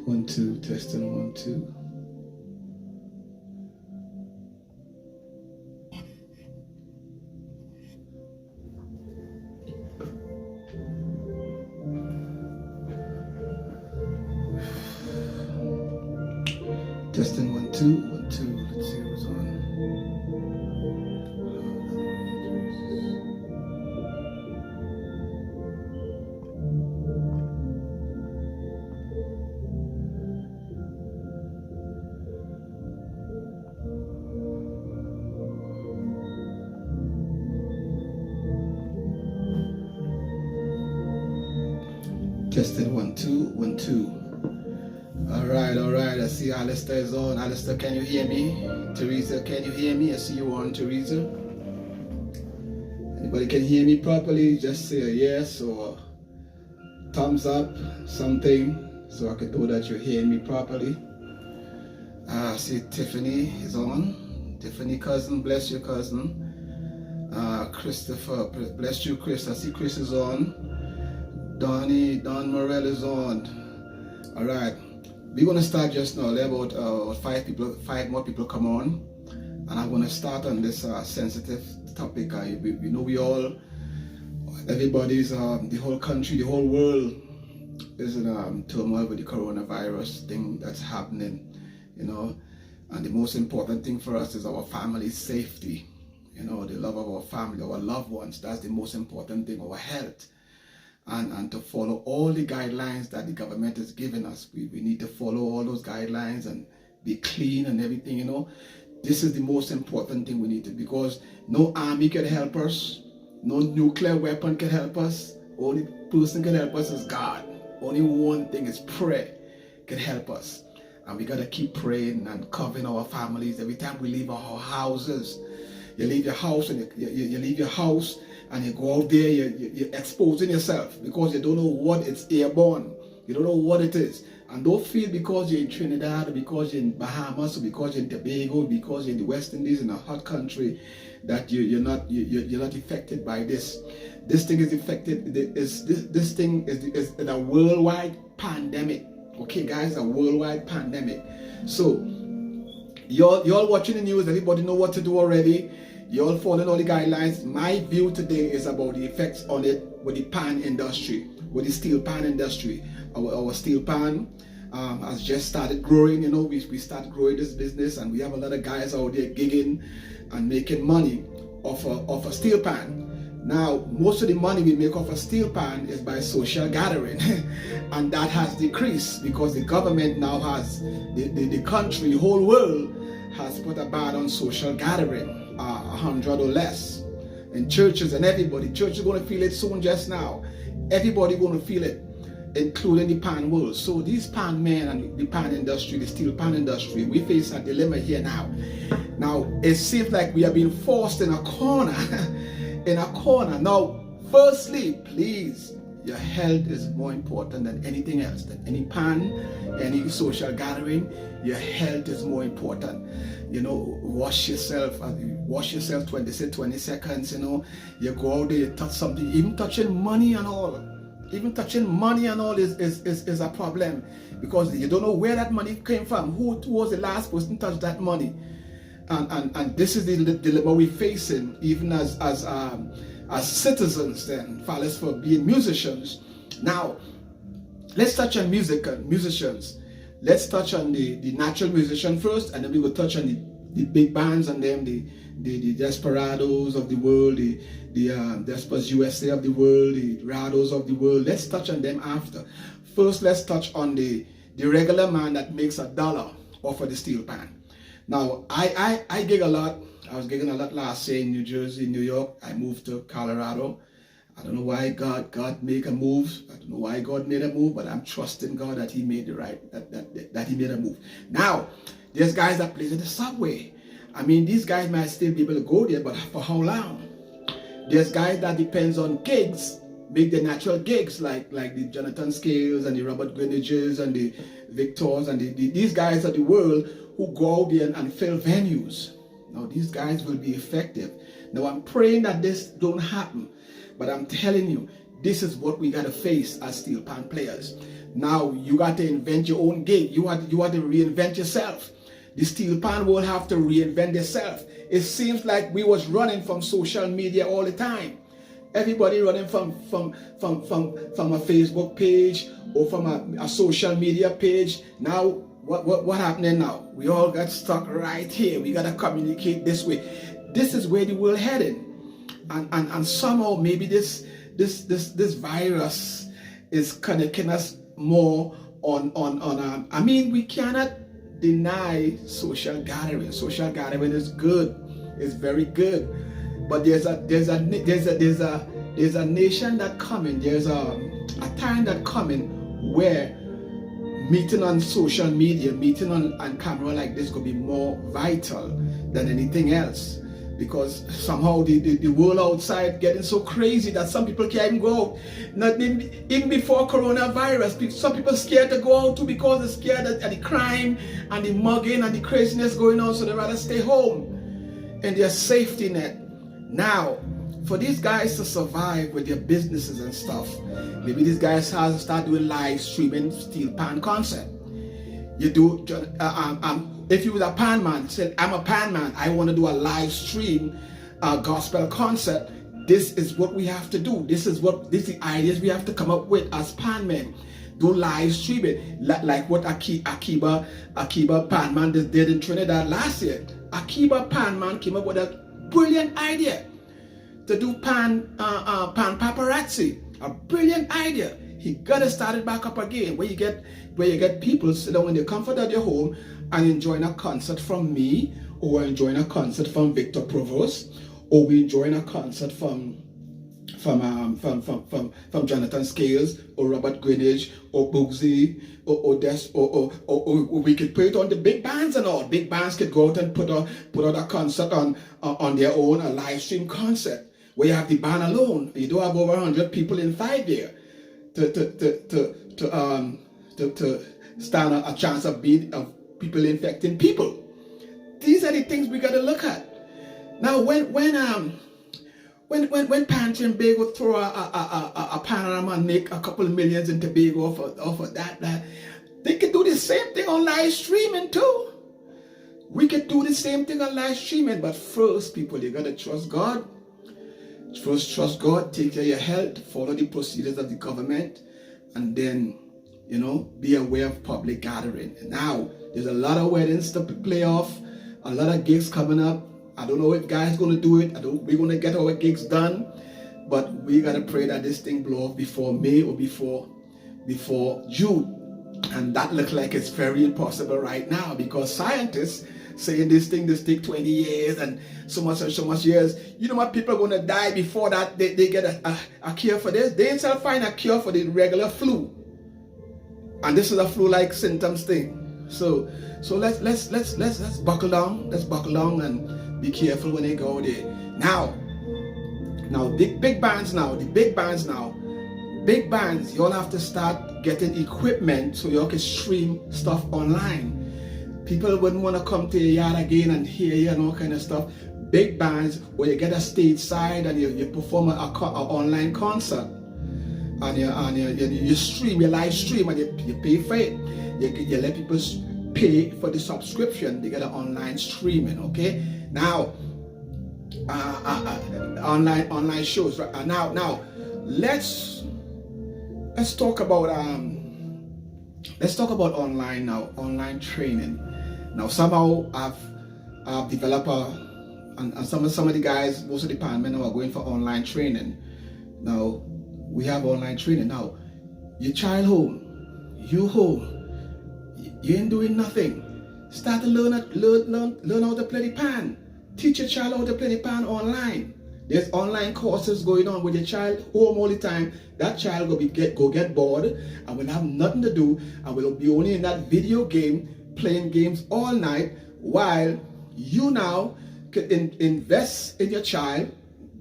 1 2 testing 1 2. Testing 1 2 1 2. Let's see what's on. Testing 1 2 1 2. All right. I see Alistair is on. Alistair, can you hear me? Teresa, can you hear me? I see you on, Teresa. Anybody can hear me properly? Just say a yes or thumbs up, something, so I can know that you're hearing me properly. I see Tiffany is on. Tiffany, cousin, bless you, cousin. Christopher, bless you, Chris. I see Chris is on. Don Morel is on. All right. We're going to start just now. There are about five more people come on, and I'm going to start on this sensitive topic. We know everybody's, the whole country, the whole world is in turmoil with the coronavirus thing that's happening, and the most important thing for us is our family's safety, the love of our family, our loved ones. That's the most important thing, our health. And to follow all the guidelines that the government is giving us. We need to follow all those guidelines and be clean and everything, This is the most important thing we need to, because no army can help us, no nuclear weapon can help us. Only person can help us is God. Only one thing is prayer can help us. And we got to keep praying and covering our families every time we leave our houses. You leave your house and you leave your house and you go out there, you're exposing yourself because you don't know what it's airborne. You don't know what it is. And don't feel because you're in Trinidad or because you're in Bahamas or because you're in Tobago, because you're in the West Indies in a hot country, that you're not affected by this. This thing is affected. This thing is a worldwide pandemic. Okay, guys, a worldwide pandemic. So y'all watching the news. Everybody know what to do already. You're following all the guidelines. My view today is about the effects on it with the pan industry, with the steel pan industry. Our steel pan has just started growing. We started growing this business, and we have a lot of guys out there gigging and making money off a steel pan. Now, most of the money we make off a steel pan is by social gathering, and that has decreased because the government now has, the country, the whole world has put a ban on social gathering. 100 or less in churches, and everybody. Church is going to feel it soon. Just now, everybody going to feel it, including the pan world. So these pan men and the pan industry, the steel pan industry, we face a dilemma here now. Now it seems like we are being forced in a corner. Now, firstly, please, your health is more important than anything else, than any pan, any social gathering. Your health is more important. Wash yourself 20 seconds. You go out there, you touch something, even touching money and all. Even touching money and all is a problem, because you don't know where that money came from. Who was the last person to touch that money? And this is the dilemma we're facing, even as citizens, then, fellas, for being musicians. Now, let's touch on musicians. Let's touch on the natural musician first, and then we will touch on the big bands and them, the Desperados of the world, the Despas USA of the world, the Rados of the world. Let's touch on them after. First, let's touch on the regular man that makes $1 off of the steel pan. Now, I gig a lot. I was gigging a lot last year in New Jersey, New York. I moved to Colorado. I don't know why God made a move. I don't know why God made a move, but I'm trusting God that He made that He made a move. Now, there's guys that play in the subway. I mean, these guys might still be able to go there, but for how long? There's guys that depends on gigs, make the natural gigs like the Jonathan Scales and the Robert Greenidges and the Victors and these guys of the world who go out there and fill venues. Now, these guys will be effective. Now, I'm praying that this don't happen. But I'm telling you, this is what we got to face as steel pan players. Now you got to invent your own gig. You have to reinvent yourself. The steel pan will have to reinvent itself. It seems like we was running from social media all the time. Everybody running from a Facebook page or from a social media page. Now, what happening now? We all got stuck right here. We gotta communicate this way. This is where the world headed, and somehow maybe this virus is connecting us more on. I mean, we cannot deny social gathering. Social gathering is good. It's very good. But there's a nation that coming. There's a time that coming where meeting on social media, meeting on camera like this could be more vital than anything else. Because somehow the world outside getting so crazy that some people can't even go out. Not even before coronavirus, some people scared to go out too because they're scared of the crime and the mugging and the craziness going on, so they rather stay home in their safety net. Now, for these guys to survive with their businesses and stuff, maybe these guys have to start doing live streaming steel pan concert. You do, if you was a pan man, said, I'm a pan man, I want to do a live stream gospel concert. This is what we have to do. This is the ideas we have to come up with as pan men. Do live streaming, like what Akiba Pan Man did in Trinidad last year. Akiba Pan Man came up with a brilliant idea to do pan paparazzi. A brilliant idea. He gotta start it back up again, where you get people sit down in the comfort of their home and enjoying a concert from me, or enjoying a concert from Victor Provost, or we enjoying a concert from Jonathan Scales, or Robert Greenidge, or Bugsy, or we could put it on the big bands and all. Big bands could go out and put out a concert on their own, a live stream concert, where you have the band alone. You don't have over 100 people inside there to stand a chance of people infecting people. These are the things we got to look at. Now, when Pantry and Bagel throw a panorama and make a couple of millions in Tobago off of that, they could do the same thing on live streaming too. We could do the same thing on live streaming, but first, people, you gotta trust God. First, trust God, take care of your health, follow the procedures of the government, and then, be aware of public gathering. Now, there's a lot of weddings to play off, a lot of gigs coming up. I don't know if guys gonna do it. We're gonna get our gigs done, but we gotta pray that this thing blow off before May or before June. And that looks like it's very impossible right now, because scientists saying this take 20 years and so much years. You know what? People are gonna die before that they get a cure for this. They shall find a cure for the regular flu, and this is a flu-like symptoms thing. So let's buckle down. Let's buckle down and be careful when they go there. Now the big bands, y'all have to start getting equipment so y'all can stream stuff online. People wouldn't want to come to your yard again and hear you and all kind of stuff. Big bands, where you get a stage side and you perform an online concert, and you stream, you live stream, and you pay for it. You let people pay for the subscription. They get an online streaming. Okay, now online shows. Right now, let's talk about online now. Online training. Now somehow I've developed and some of the guys, most of the pan men are going for online training. Now we have online training. Now your child home, you home, you ain't doing nothing. Start to learn how to play the pan. Teach your child how to play the pan online. There's online courses going on with your child home all the time. That child go get bored and will have nothing to do and will be only in that video game, playing games all night, while you now can invest in your child,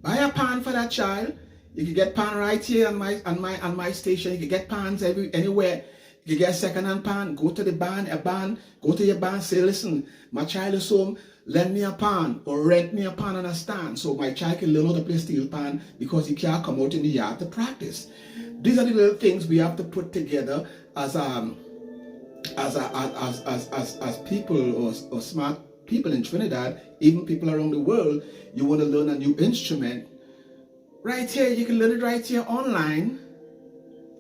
buy a pan for that child. You can get pan right here on my station. You can get pans anywhere. You can get a second-hand pan. Go to the band, go to your band, say, listen, my child is home, lend me a pan or rent me a pan and a stand so my child can learn how to play steel pan because he can't come out in the yard to practice. These are the little things we have to put together as people or smart people in Trinidad, even people around the world, you want to learn a new instrument, right here, you can learn it right here online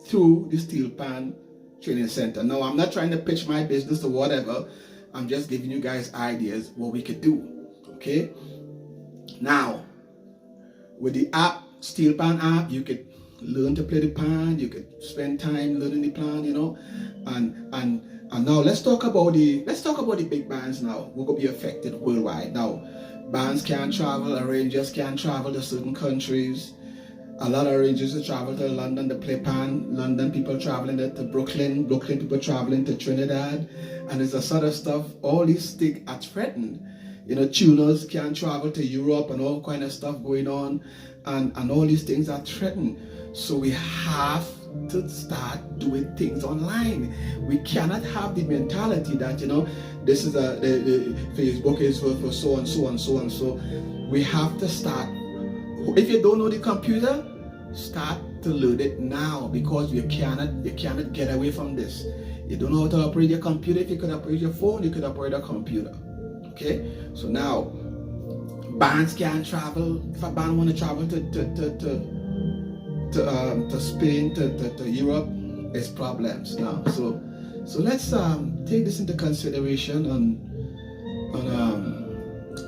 through the Steel Pan Training Center. Now, I'm not trying to pitch my business or whatever. I'm just giving you guys ideas what we could do. Okay? Now, with the app, Steel Pan app, you could learn to play the pan, you could spend time learning the pan, you know. And now let's talk about the big bands now. We're gonna be affected worldwide. Now, bands can't travel, arrangers can't travel to certain countries. A lot of arrangers to travel to London to play pan. London people traveling to Brooklyn. Brooklyn people traveling to Trinidad. And there's a sort of stuff. All these things are threatened. You know, tuners can't travel to Europe and all kind of stuff going on. And all these things are threatened. So we have to start doing things online. We cannot have the mentality that, you know, this is the Facebook is for so and so and so and so. We have to start. If you don't know the computer, start to learn it now, because you cannot get away from this. You don't know how to operate your computer. If you could operate your phone, you could operate a computer. Okay? So now, bands can't travel. If a band want to travel to Spain, to Europe, it's problems now. So let's take this into consideration and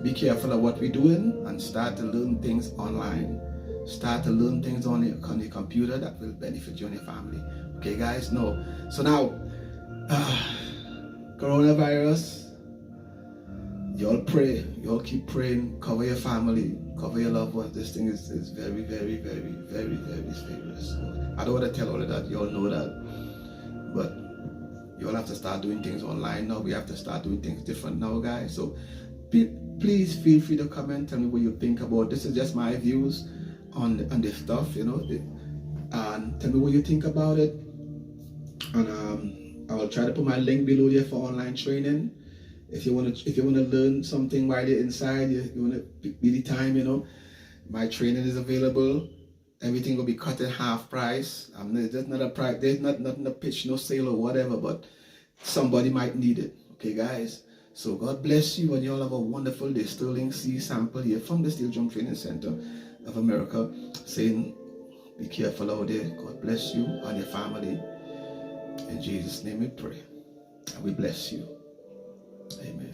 be careful of what we're doing and start to learn things online. Start to learn things on your computer that will benefit you and your family. Okay, guys? No. So now, coronavirus, y'all pray. Y'all keep praying. Cover your family. Cover your loved ones. This thing is very, very, very, very, very serious. I don't want to tell all of that. You all know that. But you all have to start doing things online now. We have to start doing things different now, guys. So please feel free to comment. Tell me what you think about this. Is just my views on this stuff, you know. And tell me what you think about it. And I will try to put my link below there for online training. If you want to learn something while you're inside, you want to be the time, you know. My training is available. Everything will be cut in half price. There's not a price. There's nothing to pitch, no sale or whatever. But somebody might need it. Okay, guys. So God bless you, and you all have a wonderful day. Sterling C. Sample here from the Steel Drum Training Center of America, saying, be careful out there. God bless you and your family. In Jesus' name we pray. And we bless you. Amen.